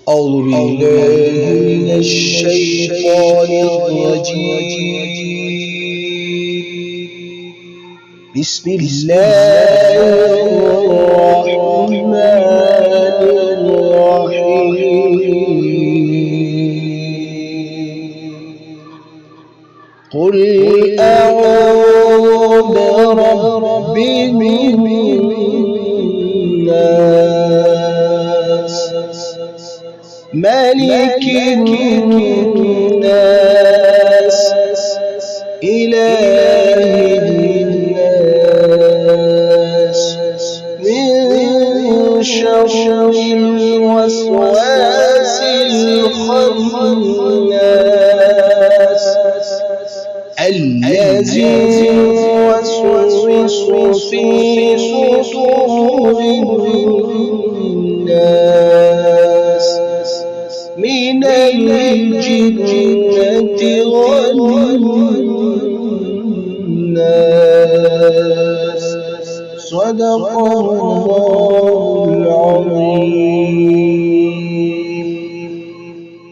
أعوذ بالله من الشيطان الرجيم. بسم الله الرحمن الرحيم. قل أعوذ برب الناس ملك الناس إله الناس من شر الوسواس الخناس الذي يوسوس في صدور الناس من الجنة والناس. صدق الله